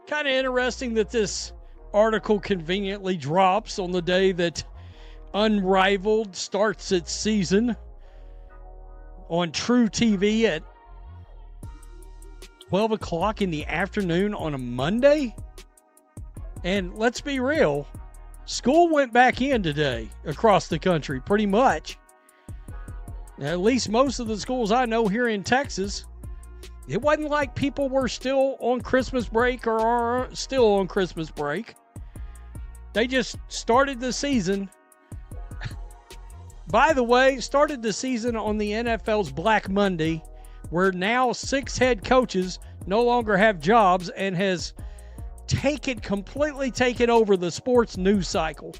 Kind of interesting that this article conveniently drops on the day that Unrivaled starts its season on True TV at 12 o'clock in the afternoon on a Monday. And let's be real, school went back in today across the country, pretty much. At least most of the schools I know here in Texas. It wasn't like people were still on Christmas break or are still on Christmas break. They just started the season. By the way, started the season on the NFL's Black Monday, where now 6 head coaches no longer have jobs and has completely taken over the sports news cycle.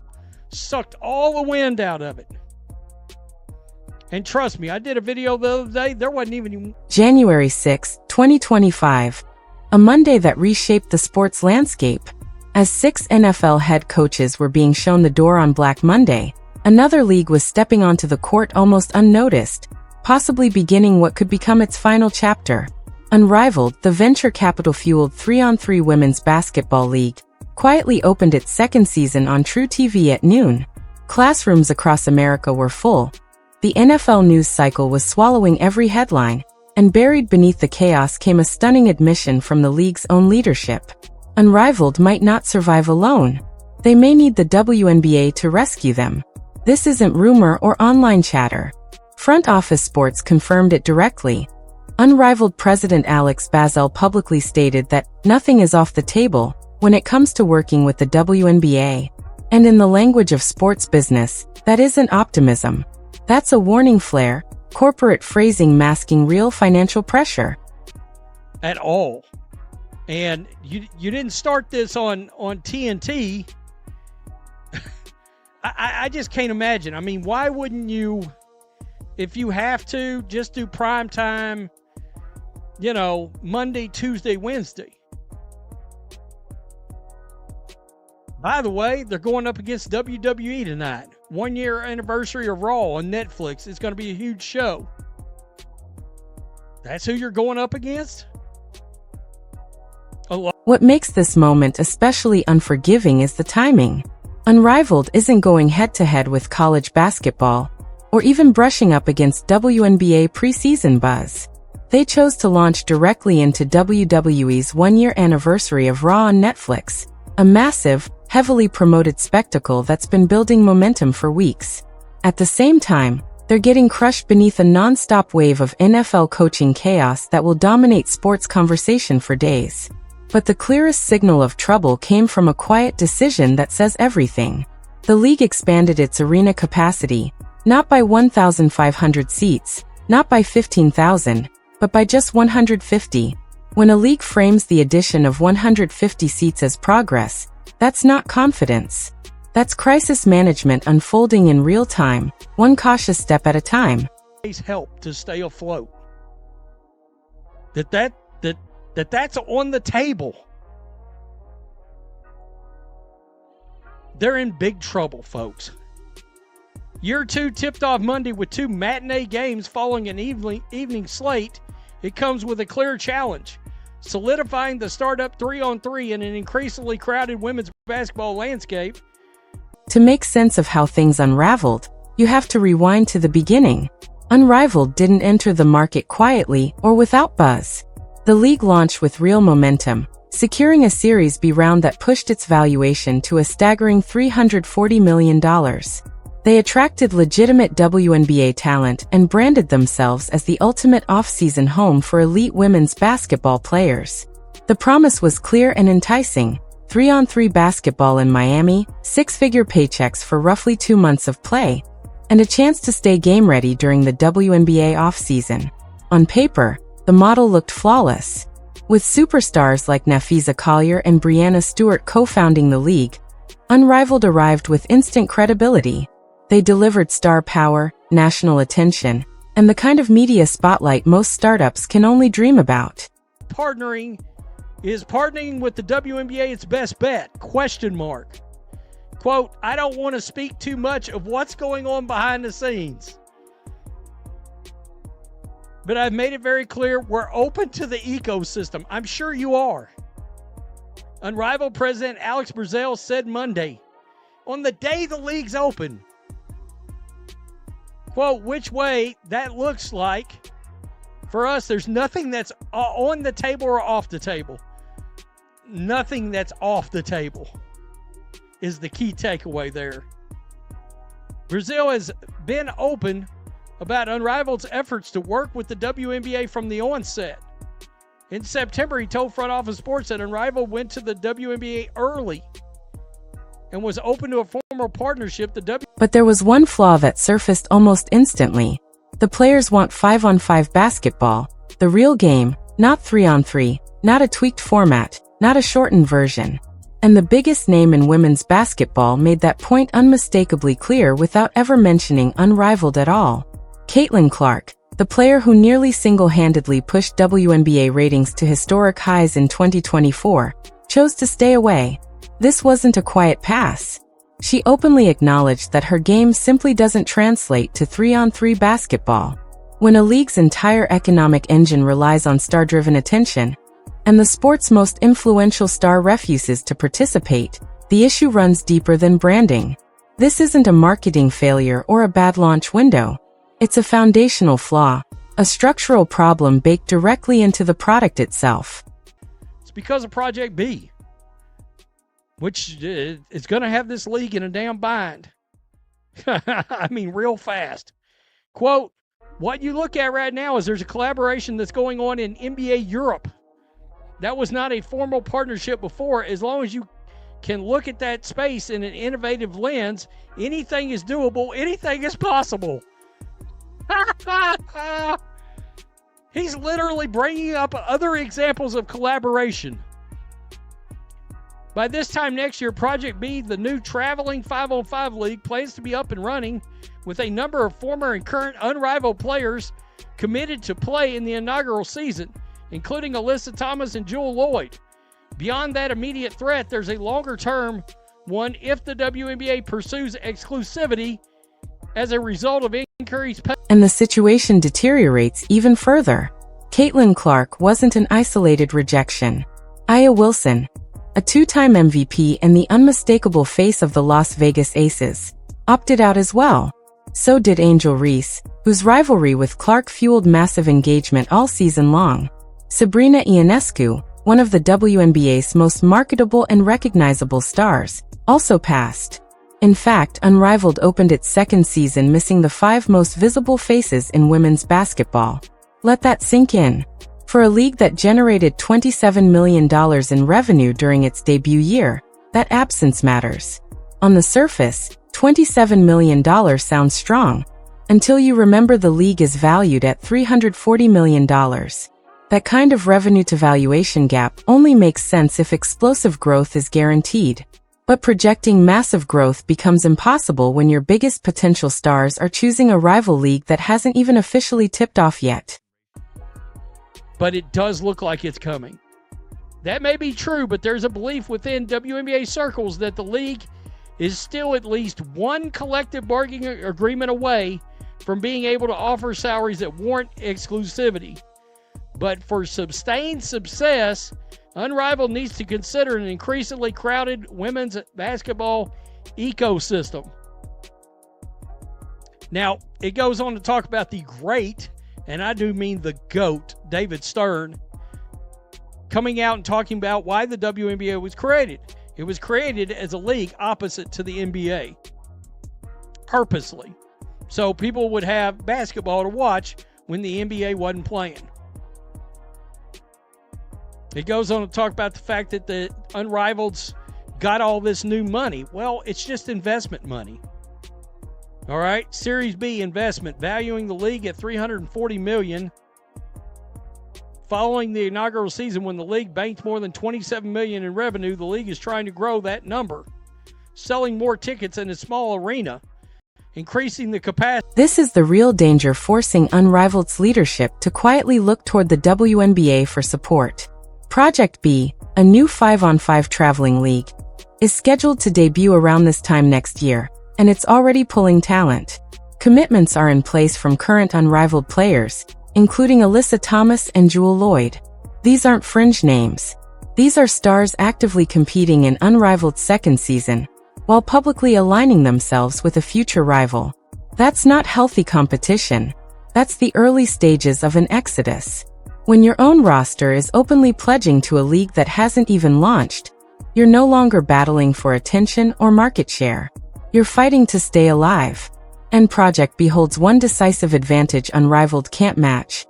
Sucked all the wind out of it. And trust me, I did a video the other day, there wasn't even... January 6, 2025. A Monday that reshaped the sports landscape. As 6 NFL head coaches were being shown the door on Black Monday, another league was stepping onto the court almost unnoticed, possibly beginning what could become its final chapter. Unrivaled, the venture capital-fueled 3-on-3 women's basketball league, quietly opened its second season on True TV at noon. Classrooms across America were full. The NFL news cycle was swallowing every headline, and buried beneath the chaos came a stunning admission from the league's own leadership. Unrivaled might not survive alone. They may need the WNBA to rescue them. This isn't rumor or online chatter. Front Office Sports confirmed it directly. Unrivaled president Alex Bazel publicly stated that nothing is off the table when it comes to working with the WNBA. And in the language of sports business, that isn't optimism. That's a warning flare, corporate phrasing masking real financial pressure. At all. And you didn't start this on TNT. I just can't imagine. I mean, why wouldn't you, if you have to, just do prime time, Monday, Tuesday, Wednesday? By the way, they're going up against WWE tonight. 1-year anniversary of Raw on Netflix. It's going to be a huge show. That's who you're going up against? What makes this moment especially unforgiving is the timing. Unrivaled isn't going head-to-head with college basketball, or even brushing up against WNBA preseason buzz. They chose to launch directly into WWE's 1-year anniversary of Raw on Netflix, a massive, heavily promoted spectacle that's been building momentum for weeks. At the same time, they're getting crushed beneath a non-stop wave of NFL coaching chaos that will dominate sports conversation for days. But the clearest signal of trouble came from a quiet decision that says everything. The league expanded its arena capacity, not by 1,500 seats, not by 15,000, but by just 150. When a league frames the addition of 150 seats as progress, that's not confidence. That's crisis management unfolding in real time, one cautious step at a time. Help to stay afloat. That's on the table. They're in big trouble, folks. Year 2 tipped off Monday with 2 matinee games following an evening slate. It comes with a clear challenge, solidifying the startup 3-on-3 in an increasingly crowded women's basketball landscape. To make sense of how things unraveled, you have to rewind to the beginning. Unrivaled didn't enter the market quietly or without buzz. The league launched with real momentum, securing a Series B round that pushed its valuation to a staggering $340 million. They attracted legitimate WNBA talent and branded themselves as the ultimate off-season home for elite women's basketball players. The promise was clear and enticing: 3-on-3 basketball in Miami, 6-figure paychecks for roughly 2 months of play, and a chance to stay game-ready during the WNBA off-season. On paper, the model looked flawless. With superstars like Nafisa Collier and Breanna Stewart co-founding the league, Unrivaled arrived with instant credibility. They delivered star power, national attention, and the kind of media spotlight most startups can only dream about. Partnering with the WNBA its best bet? Question mark. Quote, I don't want to speak too much of what's going on behind the scenes, but I've made it very clear we're open to the ecosystem. I'm sure you are. Unrivaled president Alex Brazil said Monday, on the day the league's open, quote, which way that looks like, for us, there's nothing that's on the table or off the table. Nothing that's off the table is the key takeaway there. Brazil has been open about Unrivaled's efforts to work with the WNBA from the onset. In September, he told Front Office Sports that Unrivaled went to the WNBA early and was open to a formal partnership. But there was one flaw that surfaced almost instantly. The players want 5-on-5 basketball, the real game, not 3-on-3, not a tweaked format, not a shortened version. And the biggest name in women's basketball made that point unmistakably clear without ever mentioning Unrivaled at all. Caitlin Clark, the player who nearly single-handedly pushed WNBA ratings to historic highs in 2024, chose to stay away. This wasn't a quiet pass. She openly acknowledged that her game simply doesn't translate to 3-on-3 basketball. When a league's entire economic engine relies on star-driven attention, and the sport's most influential star refuses to participate, the issue runs deeper than branding. This isn't a marketing failure or a bad launch window. It's a foundational flaw, a structural problem baked directly into the product itself. It's because of Project B, which is going to have this league in a damn bind. I mean, real fast. Quote, what you look at right now is there's a collaboration that's going on in NBA Europe. That was not a formal partnership before. As long as you can look at that space in an innovative lens, anything is doable, anything is possible. He's literally bringing up other examples of collaboration. By this time next year, Project B, the new traveling 5-on-5 league, plans to be up and running with a number of former and current Unrivaled players committed to play in the inaugural season, including Alyssa Thomas and Jewel Lloyd. Beyond that immediate threat, there's a longer-term one if the WNBA pursues exclusivity as a result of increased pay. And the situation deteriorates even further. Caitlin Clark wasn't an isolated rejection. Aya Wilson, a two-time MVP and the unmistakable face of the Las Vegas Aces, opted out as well. So did Angel Reese, whose rivalry with Clark fueled massive engagement all season long. Sabrina Ionescu, one of the WNBA's most marketable and recognizable stars, also passed. In fact, Unrivaled opened its second season missing the 5 most visible faces in women's basketball. Let that sink in. For a league that generated $27 million in revenue during its debut year, that absence matters. On the surface, $27 million sounds strong, until you remember the league is valued at $340 million. That kind of revenue-to-valuation gap only makes sense if explosive growth is guaranteed. But projecting massive growth becomes impossible when your biggest potential stars are choosing a rival league that hasn't even officially tipped off yet. But it does look like it's coming. That may be true, but there's a belief within WNBA circles that the league is still at least one collective bargaining agreement away from being able to offer salaries that warrant exclusivity. But for sustained success, Unrivaled needs to consider an increasingly crowded women's basketball ecosystem. Now, it goes on to talk about the great, and I do mean the GOAT, David Stern, coming out and talking about why the WNBA was created. It was created as a league opposite to the NBA, purposely. So people would have basketball to watch when the NBA wasn't playing. It goes on to talk about the fact that the Unrivaled's got all this new money. Well, it's just investment money. All right, Series B investment valuing the league at $340 million. Following the inaugural season when the league banked more than $27 million in revenue, the league is trying to grow that number, selling more tickets in a small arena, increasing the capacity. This is the real danger, forcing Unrivaled's leadership to quietly look toward the WNBA for support. Project B, a new 5-on-5 traveling league, is scheduled to debut around this time next year, and it's already pulling talent. Commitments are in place from current Unrivaled players, including Alyssa Thomas and Jewel Lloyd. These aren't fringe names. These are stars actively competing in Unrivaled second season, while publicly aligning themselves with a future rival. That's not healthy competition. That's the early stages of an exodus. When your own roster is openly pledging to a league that hasn't even launched, you're no longer battling for attention or market share. You're fighting to stay alive. And Project B holds one decisive advantage Unrivaled can't match.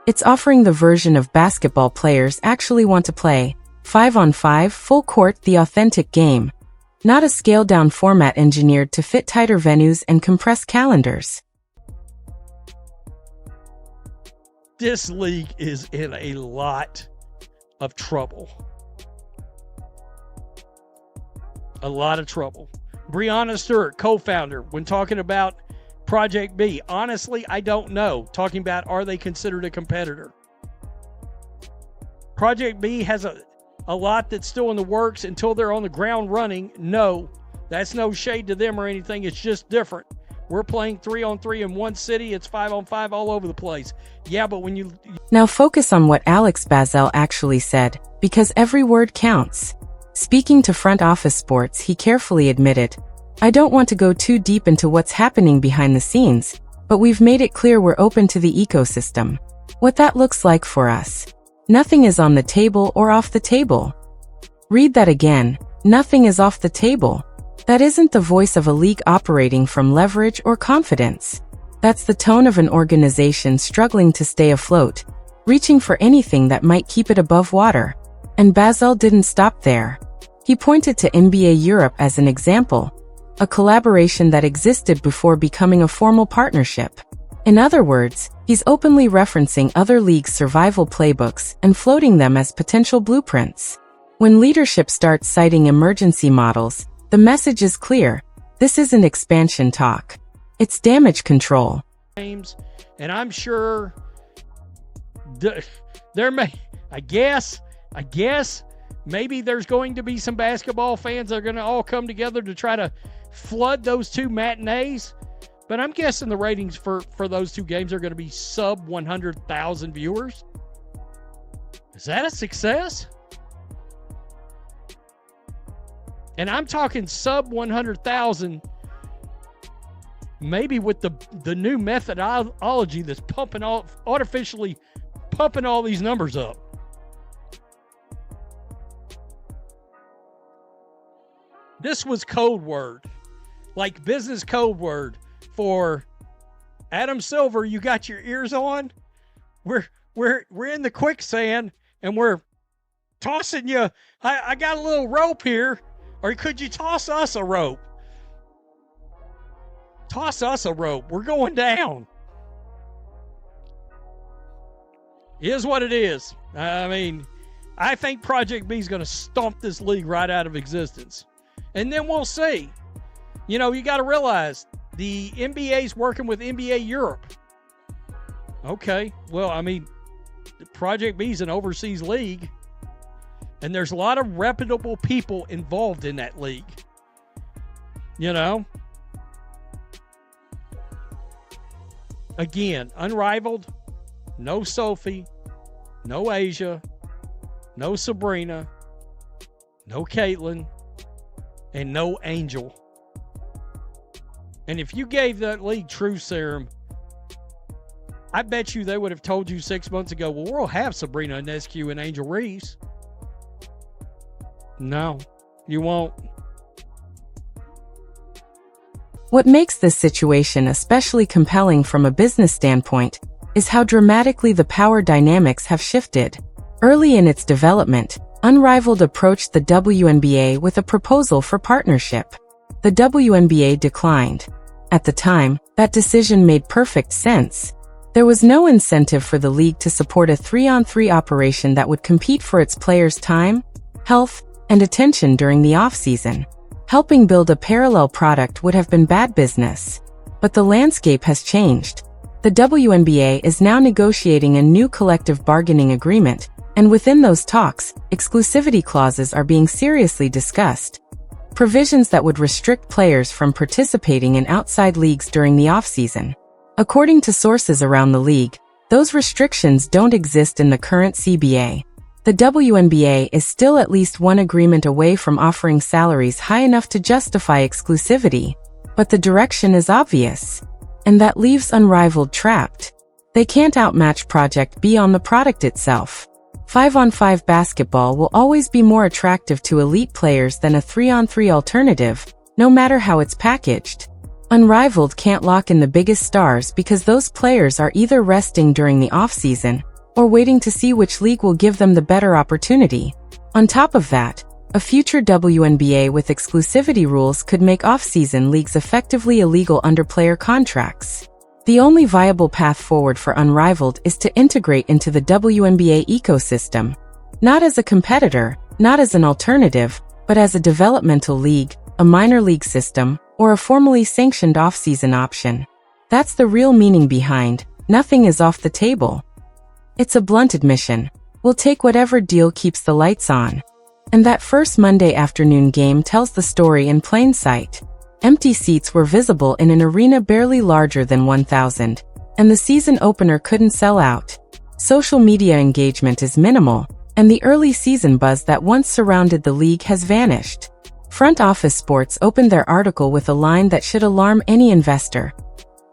It's offering the version of basketball players actually want to play, 5-on-5, full court, the authentic game. Not a scaled-down format engineered to fit tighter venues and compressed calendars. This league is in a lot of trouble. A lot of trouble. Brianna Stewart, co-founder, when talking about Project B, honestly, I don't know. Talking about, are they considered a competitor? Project B has a lot that's still in the works until they're on the ground running. No, that's no shade to them or anything. It's just different. We're playing 3-on-3 in one city. It's 5-on-5 all over the place. Yeah, but when you... Now focus on what Alex Bazel actually said, because every word counts. Speaking to Front Office Sports, he carefully admitted, "I don't want to go too deep into what's happening behind the scenes, but we've made it clear we're open to the ecosystem. What that looks like for us. Nothing is on the table or off the table." Read that again. Nothing is off the table. That isn't the voice of a league operating from leverage or confidence. That's the tone of an organization struggling to stay afloat, reaching for anything that might keep it above water. And Bazel didn't stop there. He pointed to NBA Europe as an example, a collaboration that existed before becoming a formal partnership. In other words, he's openly referencing other leagues' survival playbooks and floating them as potential blueprints. When leadership starts citing emergency models, the message is clear. This isn't expansion talk. It's damage control. And I'm sure there may, I guess, maybe there's going to be some basketball fans that are going to all come together to try to flood those two matinees. But I'm guessing the ratings for those two games are going to be sub 100,000 viewers. Is that a success? And I'm talking sub 100,000, maybe with the new methodology that's artificially pumping all these numbers up. This was code word, like business code word for Adam Silver. You got your ears on? We're in the quicksand and we're tossing you. I got a little rope here. Or could you toss us a rope? Toss us a rope. We're going down. It is what it is. I mean, I think Project B is going to stomp this league right out of existence. And then we'll see. You know, you got to realize the NBA is working with NBA Europe. Okay. Well, I mean, Project B is an overseas league. And there's a lot of reputable people involved in that league. You know? Again, Unrivaled, no Sophie, no Asia, no Sabrina, no Caitlin, and no Angel. And if you gave that league True Serum, I bet you they would have told you 6 months ago, well, we'll have Sabrina Ionescu and Angel Reese. No, you won't. What makes this situation especially compelling from a business standpoint is how dramatically the power dynamics have shifted. Early in its development, Unrivaled approached the WNBA with a proposal for partnership. The WNBA declined. At the time, that decision made perfect sense. There was no incentive for the league to support a 3-on-3 operation that would compete for its players' time, health, and attention during the offseason. Helping build a parallel product would have been bad business. But the landscape has changed. The WNBA is now negotiating a new collective bargaining agreement, and within those talks, exclusivity clauses are being seriously discussed. Provisions that would restrict players from participating in outside leagues during the offseason. According to sources around the league, those restrictions don't exist in the current CBA. The WNBA is still at least one agreement away from offering salaries high enough to justify exclusivity, but the direction is obvious. And that leaves Unrivaled trapped. They can't outmatch Project B on the product itself. 5-on-5 basketball will always be more attractive to elite players than a 3-on-3 alternative, no matter how it's packaged. Unrivaled can't lock in the biggest stars because those players are either resting during the offseason or waiting to see which league will give them the better opportunity. On top of that, a future WNBA with exclusivity rules could make offseason leagues effectively illegal under player contracts. The only viable path forward for Unrivaled is to integrate into the WNBA ecosystem, not as a competitor, not as an alternative, but as a developmental league, a minor league system, or a formally sanctioned offseason option. That's the real meaning behind, nothing is off the table. It's a blunt admission. We'll take whatever deal keeps the lights on. And that first Monday afternoon game tells the story in plain sight. Empty seats were visible in an arena barely larger than 1,000, and the season opener couldn't sell out. Social media engagement is minimal, and the early season buzz that once surrounded the league has vanished. Front Office Sports opened their article with a line that should alarm any investor.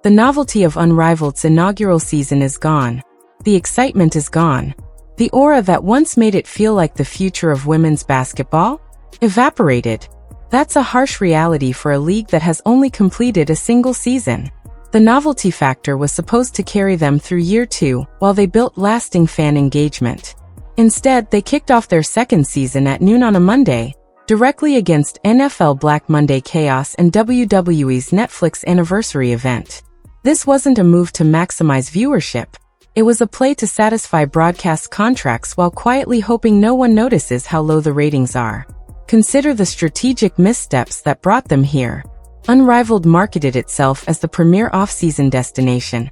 The novelty of Unrivaled's inaugural season is gone. The excitement is gone. The aura that once made it feel like the future of women's basketball evaporated. That's a harsh reality for a league that has only completed a single season. The novelty factor was supposed to carry them through year 2 while they built lasting fan engagement. Instead, they kicked off their second season at noon on a Monday, directly against NFL Black Monday chaos and WWE's Netflix anniversary event. This wasn't a move to maximize viewership. It was a play to satisfy broadcast contracts while quietly hoping no one notices how low the ratings are. Consider the strategic missteps that brought them here. Unrivaled marketed itself as the premier off-season destination,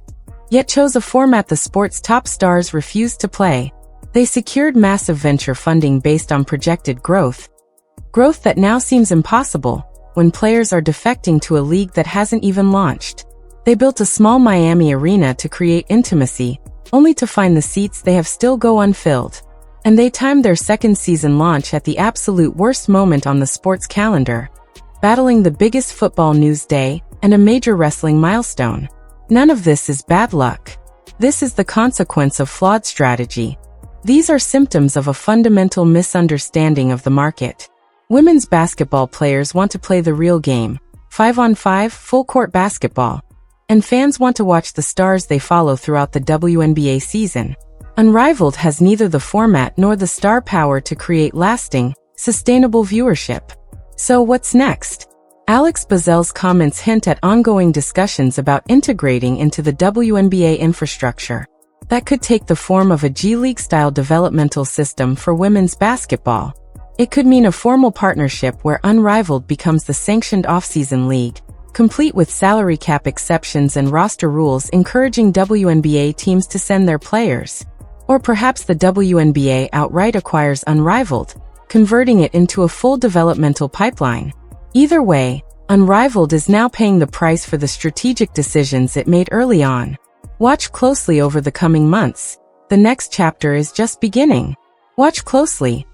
yet chose a format the sport's top stars refused to play. They secured massive venture funding based on projected growth that now seems impossible when players are defecting to a league that hasn't even launched. They built a small Miami arena to create intimacy, only to find the seats they have still go unfilled. And they timed their second season launch at the absolute worst moment on the sports calendar, battling the biggest football news day and a major wrestling milestone. None of this is bad luck. This is the consequence of flawed strategy. These are symptoms of a fundamental misunderstanding of the market. Women's basketball players want to play the real game, 5-on-5, full-court basketball. And fans want to watch the stars they follow throughout the WNBA season. Unrivaled has neither the format nor the star power to create lasting, sustainable viewership. So what's next? Alex Bazel's comments hint at ongoing discussions about integrating into the WNBA infrastructure. That could take the form of a G League-style developmental system for women's basketball. It could mean a formal partnership where Unrivaled becomes the sanctioned off-season league, complete with salary cap exceptions and roster rules encouraging WNBA teams to send their players. Or perhaps the WNBA outright acquires Unrivaled, converting it into a full developmental pipeline. Either way, Unrivaled is now paying the price for the strategic decisions it made early on. Watch closely over the coming months. The next chapter is just beginning. Watch closely.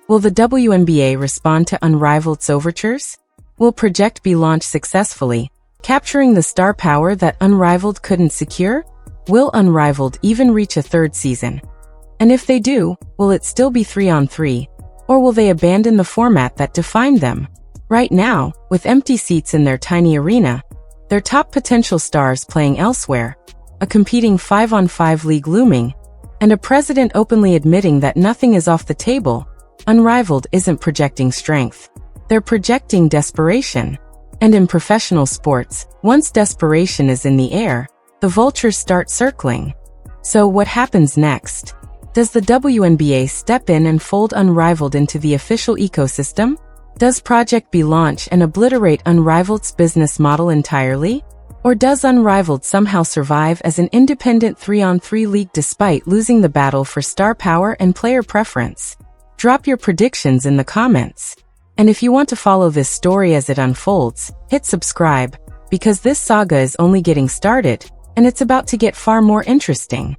Will the WNBA respond to Unrivaled's overtures? Will Project be launched successfully, capturing the star power that Unrivaled couldn't secure? Will Unrivaled even reach a third season? And if they do, will it still be 3-on-3? Or will they abandon the format that defined them? Right now, with empty seats in their tiny arena, their top potential stars playing elsewhere, a competing 5-on-5 league looming, and a president openly admitting that nothing is off the table, Unrivaled isn't projecting strength. They're projecting desperation. And in professional sports, once desperation is in the air, the vultures start circling. So what happens next? Does the WNBA step in and fold Unrivaled into the official ecosystem? Does Project B launch and obliterate Unrivaled's business model entirely? Or does Unrivaled somehow survive as an independent 3-on-3 league despite losing the battle for star power and player preference? Drop your predictions in the comments. And if you want to follow this story as it unfolds, hit subscribe, because this saga is only getting started, and it's about to get far more interesting.